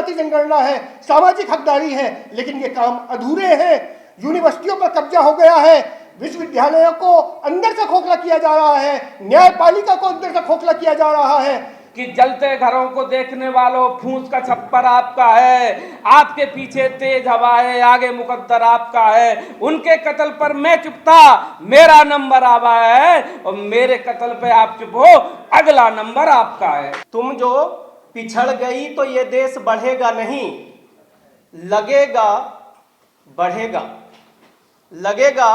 जाति जनगणना है, सामाजिक हकदारी है, लेकिन ये काम अधूरे हैं। यूनिवर्सिटियों पर कब्जा हो गया है, विश्वविद्यालयों को अंदर से खोखला किया जा रहा है, न्यायपालिका को अंदर से खोखला किया जा रहा है। कि जलते घरों को देखने वालों, फूंस का छप्पर आपका है, आपके पीछे तेज हवा है, आगे मुकद्दर आपका है। उनके कत्ल पर मैं चुप था, मेरा नंबर आवा है, और मेरे कत्ल पे आप चुप हो, अगला नंबर आपका है। तुम जो पिछड़ गई तो ये देश बढ़ेगा नहीं, लगेगा बढ़ेगा, लगेगा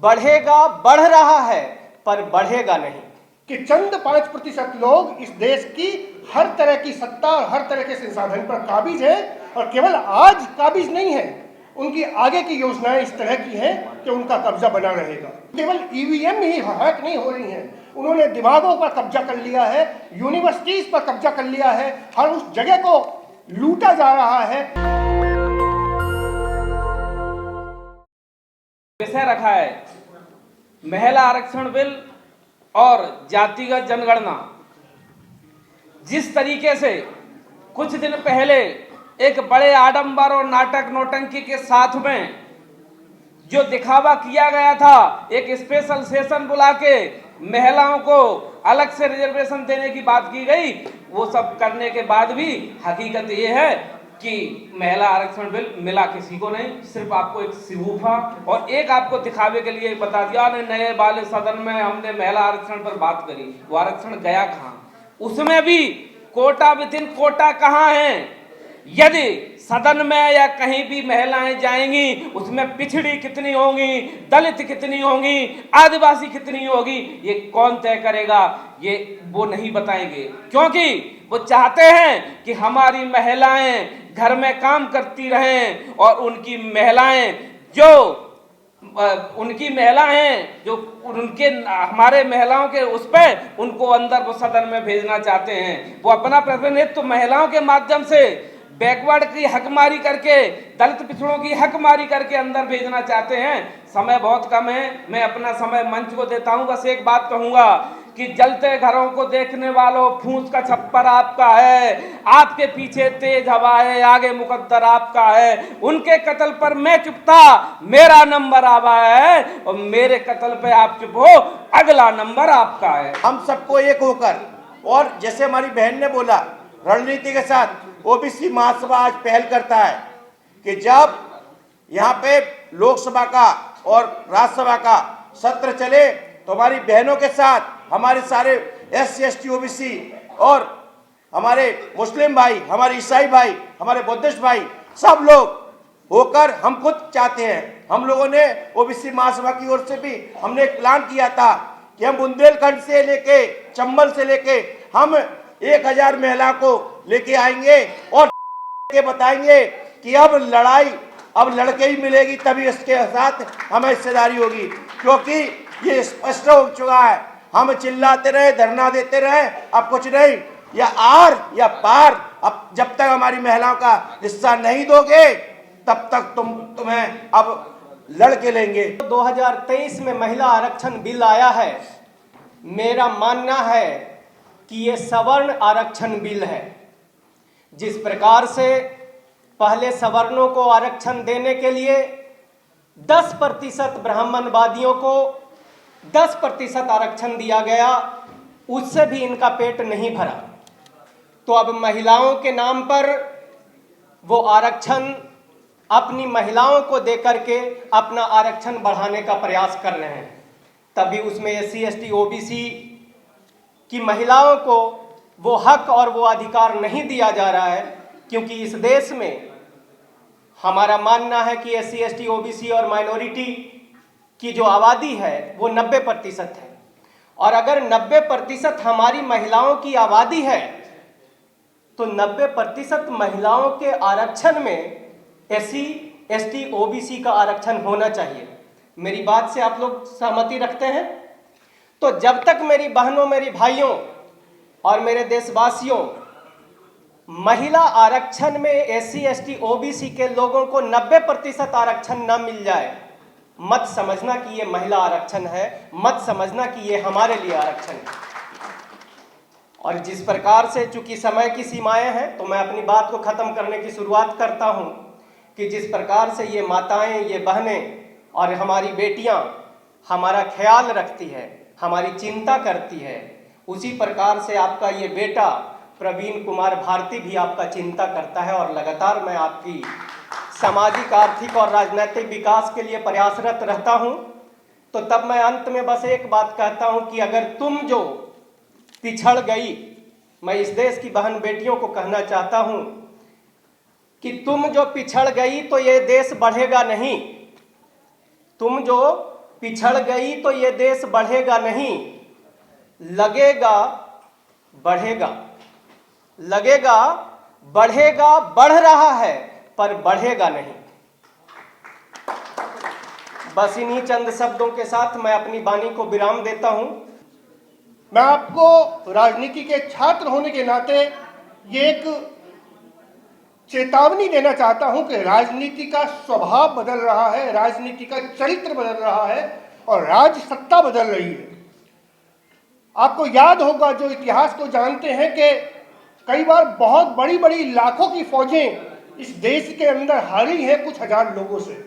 बढ़ेगा, बढ़ रहा है पर बढ़ेगा नहीं। कि चंद 5% लोग इस देश की हर तरह की सत्ता और हर तरह के संसाधन पर काबिज है, और केवल आज काबिज नहीं है, उनकी आगे की योजनाएं इस तरह की हैं कि उनका कब्जा बना रहेगा। केवल ईवीएम ही हैक नहीं हो रही हैं, उन्होंने दिमागों पर कब्जा कर लिया है, यूनिवर्सिटीज पर कब्जा कर लिया है, हर उस जगह को लूटा जा रहा है। विषय रखा है महिला आरक्षण बिल और जातिगत जनगणना। जिस तरीके से कुछ दिन पहले एक बड़े आडंबर और नाटक नौटंकी के साथ में जो दिखावा किया गया था, एक स्पेशल सेशन बुला के महिलाओं को अलग से रिजर्वेशन देने की बात की गई, वो सब करने के बाद भी हकीकत ये है कि महिला आरक्षण बिल मिला किसी को नहीं, सिर्फ आपको एक सिबूफा और एक आपको दिखावे के लिए बता दिया नए वाले सदन में हमने महिला आरक्षण पर बात करी। वो आरक्षण गया कहाँ? उसमें भी कोटा विद इन कोटा कहाँ है? यदि सदन में या कहीं भी महिलाएं जाएंगी, उसमें पिछड़ी कितनी होंगी, दलित कितनी होंगी, आदिवासी कितनी होगी, ये कौन तय करेगा? ये वो नहीं बताएंगे, क्योंकि वो चाहते हैं कि हमारी महिलाएं घर में काम करती रहें, और उनकी महिलाएं जो उनके हमारे महिलाओं के उस पर उनको अंदर वो सदन में भेजना चाहते हैं। वो अपना प्रतिनिधित्व तो महिलाओं के माध्यम से बैकवर्ड की हकमारी करके, दलित पिछड़ों की हकमारी करके अंदर भेजना चाहते हैं। समय बहुत कम है, मैं अपना समय मंच को देता हूं। बस एक बात कहूंगा कि जलते घरों को देखने वालों, फूंस का छप्पर आपका है, आपके पीछे तेज हवा है, आगे मुकद्दर आपका है। उनके कत्ल पर मैं चुप था, मेरा नंबर आवा है, और मेरे कत्ल पे आप चुप हो, अगला नंबर आपका है। हम सबको एक होकर, और जैसे हमारी बहन ने बोला, रणनीति के साथ ओबीसी महासभा आज पहल करता है कि जब यहाँ पे लोकसभा का और राज्यसभा का सत्र चले तो हमारी बहनों के साथ हमारे सारे SC ST OBC और हमारे मुस्लिम भाई, हमारे ईसाई भाई, हमारे बुद्धिस्ट भाई, सब लोग होकर, हम खुद चाहते हैं, हम लोगों ने ओबीसी महासभा की ओर से भी हमने एक प्लान किया था कि हम बुंदेलखंड से लेके, चंबल से लेके हम 1000 महिला को लेके आएंगे और के बताएंगे कि अब लड़ाई अब लड़के ही मिलेगी, तभी इसके साथ हमें हिस्सेदारी होगी। क्योंकि ये स्पष्ट हो चुका है, हम चिल्लाते रहे, धरना देते रहे, अब कुछ नहीं, या आर या पार। अब जब तक हमारी महिलाओं का हिस्सा नहीं दोगे तब तक तुम्हें अब लड़के लेंगे। 2023 में महिला आरक्षण बिल आया है। मेरा मानना है कि ये सवर्ण आरक्षण बिल है। जिस प्रकार से पहले सवर्णों को आरक्षण देने के लिए 10% ब्राह्मणवादियों को 10% आरक्षण दिया गया, उससे भी इनका पेट नहीं भरा। तो अब महिलाओं के नाम पर वो आरक्षण अपनी महिलाओं को देकर के अपना आरक्षण बढ़ाने का प्रयास कर रहे हैं। तभी उसमें SC ST OBC की महिलाओं को वो हक और वो अधिकार नहीं दिया जा रहा है, क्योंकि इस देश में हमारा मानना है कि SC ST OBC और माइनॉरिटी की जो आबादी है वो 90% है, और अगर 90% हमारी महिलाओं की आबादी है तो 90% महिलाओं के आरक्षण में SC ST OBC का आरक्षण होना चाहिए। मेरी बात से आप लोग सहमति रखते हैं? तो जब तक मेरी बहनों, मेरी भाइयों और मेरे देशवासियों महिला आरक्षण में SC ST OBC के लोगों को 90% आरक्षण न मिल जाए, मत समझना कि ये महिला आरक्षण है, मत समझना कि ये हमारे लिए आरक्षण है। और जिस प्रकार से चूंकि समय की सीमाएं हैं तो मैं अपनी बात को ख़त्म करने की शुरुआत करता हूं कि जिस प्रकार से ये माताएं, ये बहनें और हमारी बेटियां हमारा ख्याल रखती है, हमारी चिंता करती है, उसी प्रकार से आपका ये बेटा प्रवीण कुमार भारती भी आपका चिंता करता है और लगातार मैं आपकी सामाजिक, आर्थिक और राजनीतिक विकास के लिए प्रयासरत रहता हूं। तो तब मैं अंत में बस एक बात कहता हूं कि अगर तुम जो पिछड़ गई, मैं इस देश की बहन बेटियों को कहना चाहता हूं कि तुम जो पिछड़ गई तो ये देश बढ़ेगा नहीं। तुम जो पिछड़ गई तो ये देश बढ़ेगा नहीं, लगेगा बढ़ेगा, लगेगा बढ़ेगा, बढ़ रहा है पर बढ़ेगा नहीं। बस इन्हीं चंद शब्दों के साथ मैं अपनी वाणी को विराम देता हूं। मैं आपको राजनीति के छात्र होने के नाते ये एक चेतावनी देना चाहता हूं कि राजनीति का स्वभाव बदल रहा है, राजनीति का चरित्र बदल रहा है और राज सत्ता बदल रही है। आपको याद होगा, जो इतिहास को जानते हैं, कि कई बार बहुत बड़ी बड़ी लाखों की फौजें इस देश के अंदर हारी हैं कुछ हजार लोगों से।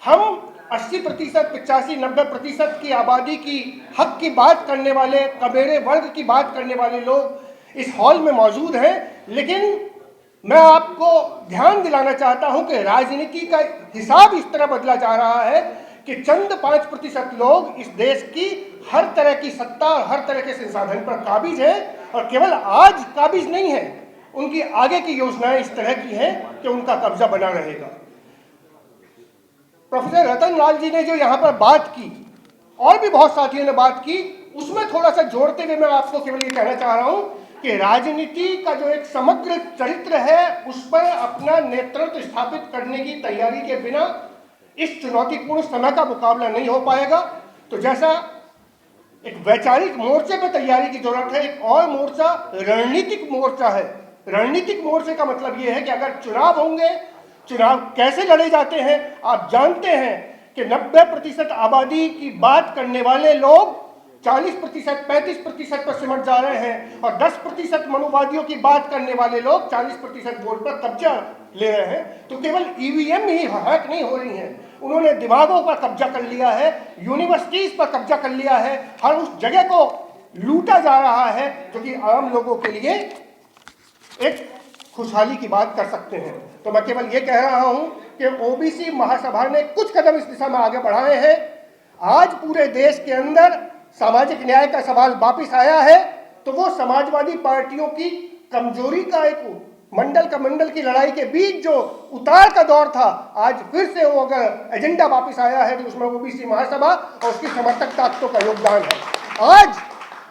हम 80%, 85, 90% की आबादी की हक की बात करने वाले, कबेरे वर्ग की बात करने वाले लोग इस हॉल में मौजूद हैं, लेकिन मैं आपको ध्यान दिलाना चाहता हूं कि राजनीति का हिसाब इस तरह बदला जा रहा है कि चंद 5% लोग इस देश की हर तरह की सत्ता और हर तरह के संसाधन पर काबिज हैं और केवल आज काबिज नहीं है, उनकी आगे की योजनाएं इस तरह की हैं कि उनका कब्जा बना रहेगा। प्रोफेसर रतन लाल जी ने जो यहाँ पर बात की और भी बहुत साथियों ने बात की, उसमें थोड़ा सा जोड़ते हुए मैं आपको केवल ये कहना चाह रहा हूँ कि राजनीति का जो एक समग्र चरित्र है उस पर अपना नेतृत्व स्थापित करने की तैयारी के बिना इस चुनौतीपूर्ण समय का मुकाबला नहीं हो पाएगा। तो जैसा एक वैचारिक मोर्चे पर तैयारी की जरूरत है, एक और मोर्चा रणनीतिक मोर्चा है। रणनीतिक मोर्चे का मतलब यह है कि अगर चुनाव होंगे, चुनाव कैसे लड़े जाते हैं, आप जानते हैं कि 90% आबादी की बात करने वाले लोग 40%, 35% पर सिमट जा रहे हैं और 10% मनुवादियों की बात करने वाले लोग 40% वोट पर कब्जा ले रहे हैं। तो केवल ईवीएम ही हैक नहीं हो रही हैं, उन्होंने दिमागों पर कब्जा कर लिया है, यूनिवर्सिटीज पर कब्जा कर लिया है, हर उस जगह को लूटा जा रहा है जो कि आम लोगों के लिए एक खुशहाली की बात कर सकते हैं। तो मैं केवल ये कह रहा हूं कि ओबीसी महासभा ने कुछ कदम इस दिशा में आगे बढ़ाए हैं। आज पूरे देश के अंदर सामाजिक न्याय का सवाल वापिस आया है, तो वो समाजवादी पार्टियों की कमजोरी का एक मंडल की लड़ाई के बीच जो उतार का दौर था, आज फिर से वो अगर एजेंडा वापिस आया है तो उसमें ओबीसी महासभा और उसकी समर्थक ताकतों का योगदान है। आज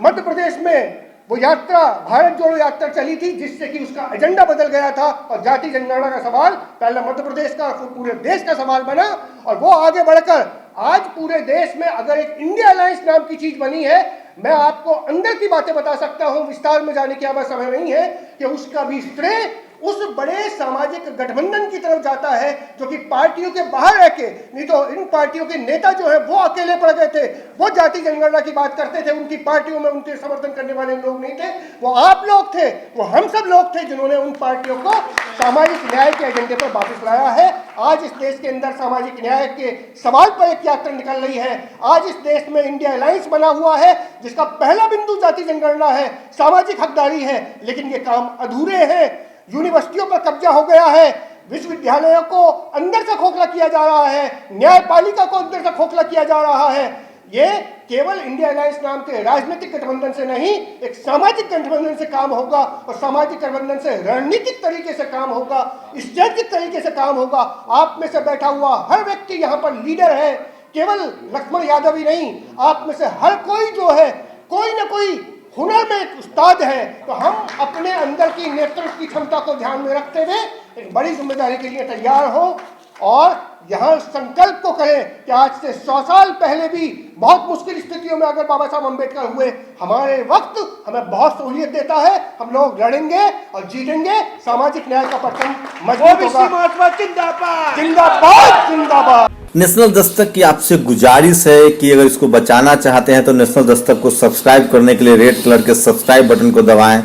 मध्य प्रदेश में वो यात्रा, भारत जोड़ो यात्रा चली थी, जिससे कि उसका एजेंडा बदल गया था और जाति जनगणना का सवाल पहले मध्य प्रदेश का फिर पूरे देश का सवाल बना और वो आगे बढ़कर आज पूरे देश में अगर एक इंडिया अलायंस नाम की चीज बनी है, मैं आपको अंदर की बातें बता सकता हूं, विस्तार में जाने की अब समय नहीं है, कि उसका भी श्रेय उस बड़े सामाजिक गठबंधन की तरफ जाता है जो कि पार्टियों के बाहर रह के, नहीं तो इन पार्टियों के नेता जो है वो अकेले पड़ गए थे, वो जाति जनगणना की बात करते थे, उनकी पार्टियों में उनके समर्थन करने वाले लोग नहीं थे, वो आप लोग थे, वो हम सब लोग थे जिन्होंने उन पार्टियों को सामाजिक न्याय के एजेंडे पर वापस लाया है। आज इस देश के अंदर सामाजिक न्याय के सवाल पर एक यात्रा निकल रही है। आज इस देश में इंडिया अलायंस बना हुआ है जिसका पहला बिंदु जाति जनगणना है, सामाजिक हकदारी है, लेकिन ये काम अधूरे हैं। यूनिवर्सिटियों पर कब्जा हो गया है, विश्वविद्यालयों को अंदर से खोखला किया जा रहा है, न्यायपालिका को अंदर से खोखला किया जा रहा है। ये केवल इंडिया अलायंस नाम के राजनीतिक गठबंधन से नहीं, एक सामाजिक गठबंधन से काम होगा और सामाजिक गठबंधन से रणनीतिक तरीके से काम होगा, स्ट्रेटेजिक तरीके से काम होगा। आप में से बैठा हुआ हर व्यक्ति यहाँ पर लीडर है, केवल लक्ष्मण यादव ही नहीं, आप में से हर कोई जो है कोई ना कोई हुनर में एक उस्ताद है। तो हम अपने अंदर की नेतृत्व की क्षमता को ध्यान में रखते हुए एक बड़ी जिम्मेदारी के लिए तैयार हो और यहाँ संकल्प को करें कि आज से 100 साल पहले भी बहुत मुश्किल स्थितियों में अगर बाबा साहब अम्बेडकर हुए, हमारे वक्त हमें बहुत सहूलियत देता है, हम लोग लड़ेंगे और जीतेंगे, सामाजिक न्याय का परचम मजबूत होगा। जिंदाबाद जिंदाबाद जिंदाबाद। नेशनल दस्तक की आपसे गुजारिश है कि अगर इसको बचाना चाहते हैं तो नेशनल दस्तक को सब्सक्राइब करने के लिए रेड कलर के सब्सक्राइब बटन को दबाएं,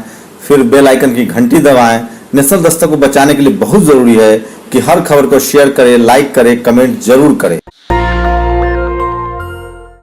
फिर बेल आइकन की घंटी दबाएं। नेशनल दस्तक को बचाने के लिए बहुत ज़रूरी है कि हर खबर को शेयर करें, लाइक करें, कमेंट जरूर करें।